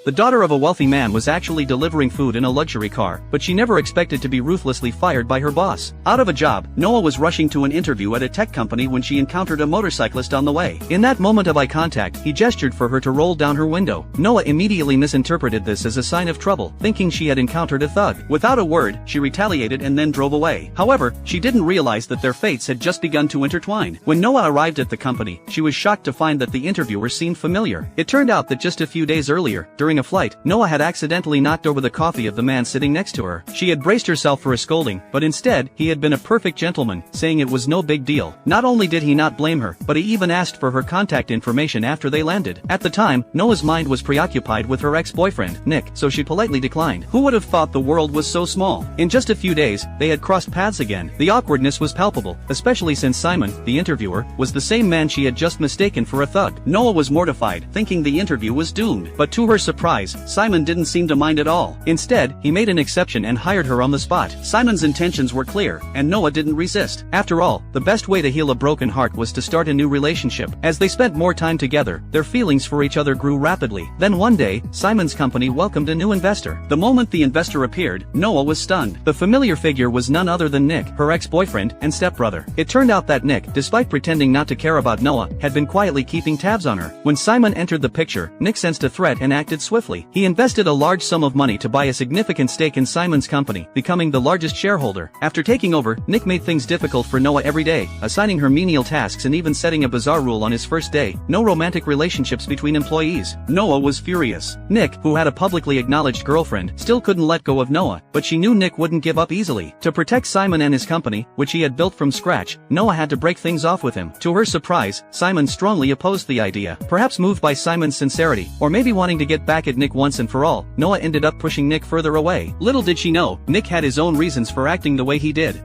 The daughter of a wealthy man was actually delivering food in a luxury car, but she never expected to be ruthlessly fired by her boss. Out of a job, Noah was rushing to an interview at a tech company when she encountered a motorcyclist on the way. In that moment of eye contact, he gestured for her to roll down her window. Noah immediately misinterpreted this as a sign of trouble, thinking she had encountered a thug. Without a word, she retaliated and then drove away. However, she didn't realize that their fates had just begun to intertwine. When Noah arrived at the company, she was shocked to find that the interviewer seemed familiar. It turned out that just a few days earlier, during a flight, Noah had accidentally knocked over the coffee of the man sitting next to her. She had braced herself for a scolding, but instead, he had been a perfect gentleman, saying it was no big deal. Not only did he not blame her, but he even asked for her contact information after they landed. At the time, Noah's mind was preoccupied with her ex-boyfriend, Nick, so she politely declined. Who would have thought the world was so small? In just a few days, they had crossed paths again. The awkwardness was palpable, especially since Simon, the interviewer, was the same man she had just mistaken for a thug. Noah was mortified, thinking the interview was doomed. But to her surprise, Simon didn't seem to mind at all. Instead, he made an exception and hired her on the spot. Simon's intentions were clear, and Noah didn't resist. After all, the best way to heal a broken heart was to start a new relationship. As they spent more time together, their feelings for each other grew rapidly. Then one day, Simon's company welcomed a new investor. The moment the investor appeared, Noah was stunned. The familiar figure was none other than Nick, her ex-boyfriend and stepbrother. It turned out that Nick, despite pretending not to care about Noah, had been quietly keeping tabs on her. When Simon entered the picture, Nick sensed a threat and acted swiftly. He invested a large sum of money to buy a significant stake in Simon's company, becoming the largest shareholder. After taking over, Nick made things difficult for Noah every day, assigning her menial tasks and even setting a bizarre rule on his first day: no romantic relationships between employees. Noah was furious. Nick, who had a publicly acknowledged girlfriend, still couldn't let go of Noah, but she knew Nick wouldn't give up easily. To protect Simon and his company, which he had built from scratch, Noah had to break things off with him. To her surprise, Simon strongly opposed the idea. Perhaps moved by Simon's sincerity, or maybe wanting to get back at Nick once and for all, Noah ended up pushing Nick further away. Little did she know, Nick had his own reasons for acting the way he did.